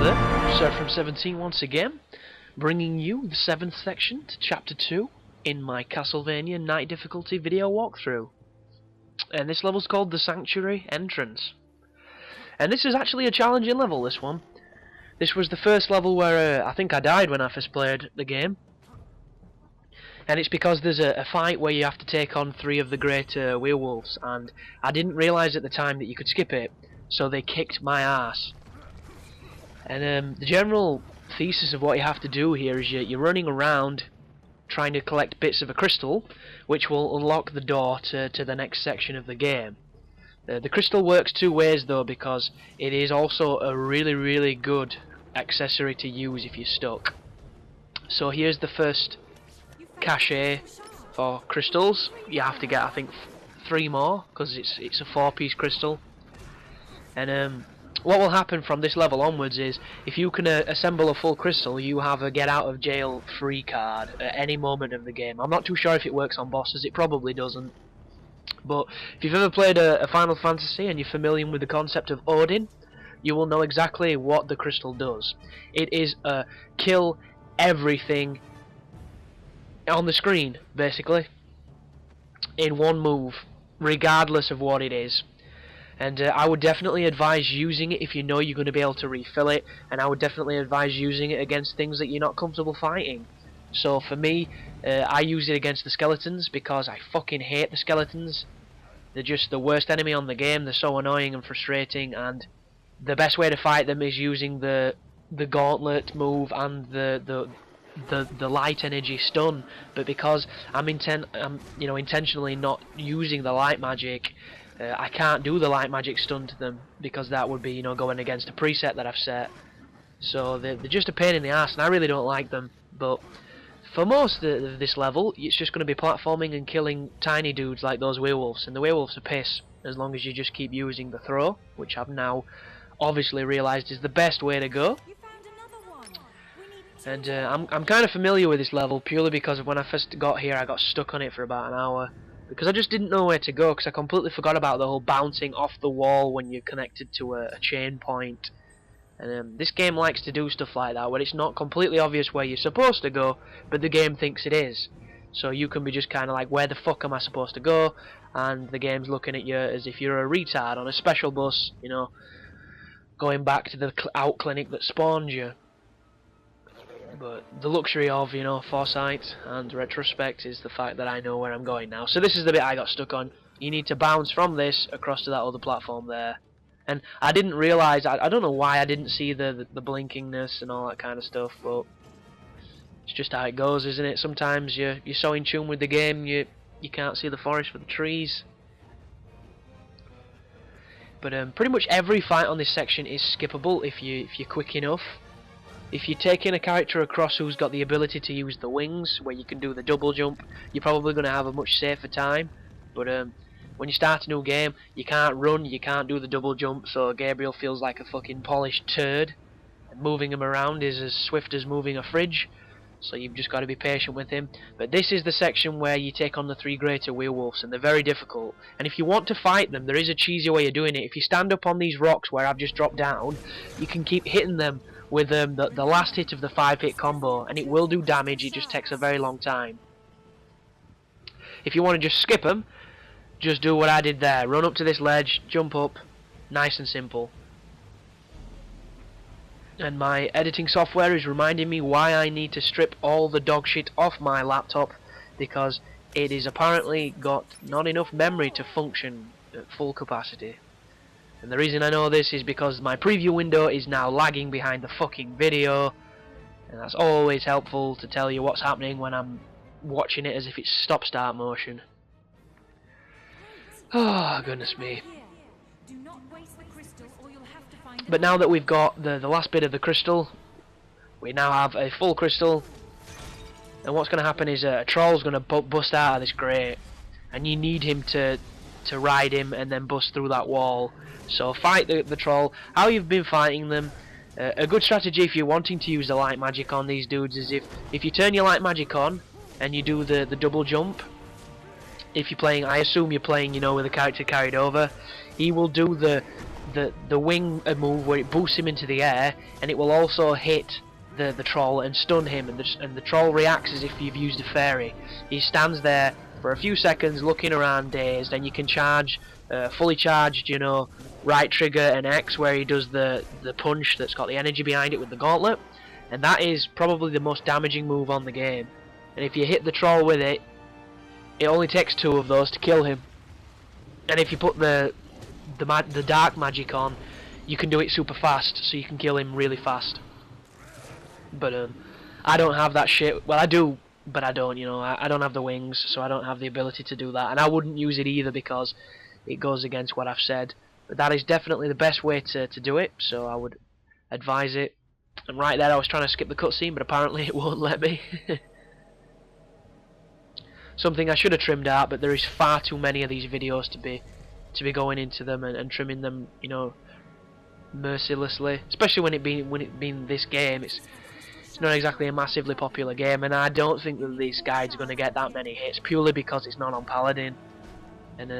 Hello there, Sir from 17 once again, bringing you the 7th section to Chapter 2 in my Castlevania Night Difficulty video walkthrough. And this level's called the Sanctuary Entrance. And this is actually a challenging level, this one. This was the first level where I think I died when I first played the game. And it's because there's a fight where you have to take on 3 of the great werewolves, and I didn't realise at the time that you could skip it, so they kicked my ass. And the general thesis of what you have to do here is you're running around trying to collect bits of a crystal, which will unlock the door to the next section of the game. The crystal works 2 ways though, because it is also a really good accessory to use if you're stuck. So here's the first cache for crystals. You have to get, I think, 3 more, because it's a 4-piece crystal. And what will happen from this level onwards is, if you can assemble a full crystal, you have a get out of jail free card at any moment of the game. I'm not too sure if it works on bosses, it probably doesn't. But if you've ever played a Final Fantasy and you're familiar with the concept of Odin, you will know exactly what the crystal does. It is kill everything on the screen, basically, in one move, regardless of what it is. And I would definitely advise using it if you know you're going to be able to refill it, and I would definitely advise using it against things that you're not comfortable fighting. So for me, I use it against the skeletons because I fucking hate the skeletons. They're just the worst enemy on the game. They're so annoying and frustrating, and the best way to fight them is using the gauntlet move and the light energy stun. But because I'm intentionally not using the light magic, I can't do the light magic stun to them, because that would be, going against a preset that I've set. So they're just a pain in the ass, and I really don't like them. But for most of this level, it's just going to be platforming and killing tiny dudes like those werewolves, and the werewolves are piss, as long as you just keep using the throw, which I've now obviously realised is the best way to go. And I'm kind of familiar with this level purely because when I first got here I got stuck on it for about an hour, because I just didn't know where to go, because I completely forgot about the whole bouncing off the wall when you're connected to a chain point. And this game likes to do stuff like that, where it's not completely obvious where you're supposed to go, but the game thinks it is. So you can be just kind of like, where the fuck am I supposed to go? And the game's looking at you as if you're a retard on a special bus, going back to the out clinic that spawned you. But the luxury of, foresight and retrospect is the fact that I know where I'm going now. So this is the bit I got stuck on. You need to bounce from this across to that other platform there. And I didn't realise, I don't know why I didn't see the blinkingness and all that kind of stuff, but it's just how it goes, isn't it? Sometimes you're so in tune with the game, you can't see the forest for the trees. But pretty much every fight on this section is skippable if you're quick enough. If you're taking a character across who's got the ability to use the wings, where you can do the double jump, you're probably going to have a much safer time. But when you start a new game, you can't run, you can't do the double jump, so Gabriel feels like a fucking polished turd. And moving him around is as swift as moving a fridge, so you've just got to be patient with him. But this is the section where you take on the 3 greater werewolves, and they're very difficult. And if you want to fight them, there is a cheesy way of doing it. If you stand up on these rocks where I've just dropped down, you can keep hitting them with the last hit of the 5-hit combo, and it will do damage, it just takes a very long time. If you want to just skip them, just do what I did there. Run up to this ledge, jump up, nice and simple. And my editing software is reminding me why I need to strip all the dog shit off my laptop, because it is apparently got not enough memory to function at full capacity. And the reason I know this is because my preview window is now lagging behind the fucking video, and that's always helpful to tell you what's happening when I'm watching it as if it's stop-start motion. Oh, goodness me. But now that we've got the last bit of the crystal, we now have a full crystal, and what's going to happen is a troll's going to bust out of this grate, and you need him to ride him and then bust through that wall. So fight the troll. How you've been fighting them, a good strategy if you're wanting to use the light magic on these dudes is if you turn your light magic on and you do the double jump. If you're playing, I assume you're playing with a character carried over, he will do the the wing move where it boosts him into the air, and it will also hit the troll and stun him, and the troll reacts as if you've used a fairy. He stands there for a few seconds looking around dazed, and you can charge fully charged, you know, right trigger and X where he does the punch that's got the energy behind it with the gauntlet, and that is probably the most damaging move on the game. And if you hit the troll with it, it only takes 2 of those to kill him. And if you put the dark magic on, you can do it super fast, so you can kill him really fast. But I don't have that shit. Well, I do, but I don't. You know, I don't have the wings, so I don't have the ability to do that, and I wouldn't use it either because it goes against what I've said. But that is definitely the best way to do it, so I would advise it. And right there, I was trying to skip the cutscene, but apparently it won't let me. Something I should have trimmed out, but there is far too many of these videos to be going into them and trimming them, you know, mercilessly. Especially when it being this game, it's not exactly a massively popular game, and I don't think that this guide's going to get that many hits purely because it's not on Paladin, and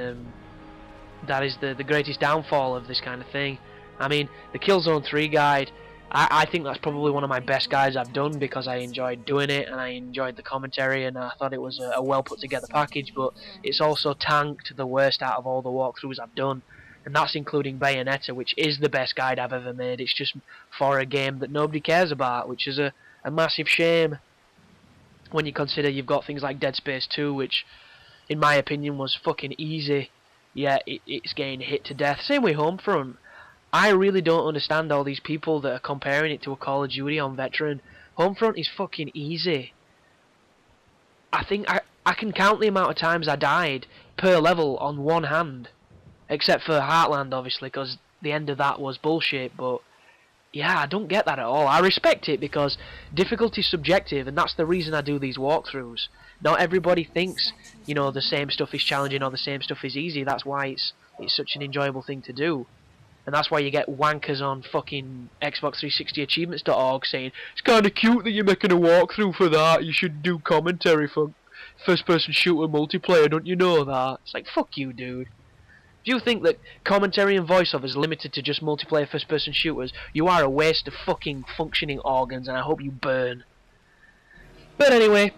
that is the greatest downfall of this kind of thing. I mean, the Killzone 3 guide, I think that's probably one of my best guides I've done because I enjoyed doing it and I enjoyed the commentary and I thought it was a well put together package, but it's also tanked the worst out of all the walkthroughs I've done, and that's including Bayonetta, which is the best guide I've ever made. It's just for a game that nobody cares about, which is a massive shame when you consider you've got things like Dead Space 2, which in my opinion was fucking easy, yet it's getting hit to death. Same with Homefront. I really don't understand all these people that are comparing it to a Call of Duty on Veteran. Homefront is fucking easy. I think I can count the amount of times I died per level on one hand, except for Heartland obviously, because the end of that was bullshit, but yeah, I don't get that at all. I respect it because difficulty is subjective, and that's the reason I do these walkthroughs. Not everybody thinks, you know, the same stuff is challenging or the same stuff is easy. That's why it's such an enjoyable thing to do. And that's why you get wankers on fucking Xbox 360 achievements.org saying, it's kind of cute that you're making a walkthrough for that, you should do commentary for first person shooter multiplayer, don't you know that? It's like, fuck you, dude. If you think that commentary and voiceover is limited to just multiplayer first person shooters, you are a waste of fucking functioning organs, and I hope you burn. But anyway,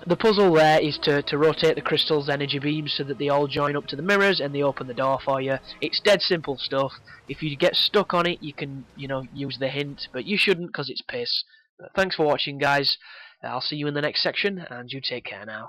the puzzle there is to rotate the crystal's energy beams so that they all join up to the mirrors and they open the door for you. It's dead simple stuff. If you get stuck on it, you can, you know, use the hint, but you shouldn't because it's piss. But thanks for watching, guys. I'll see you in the next section, and you take care now.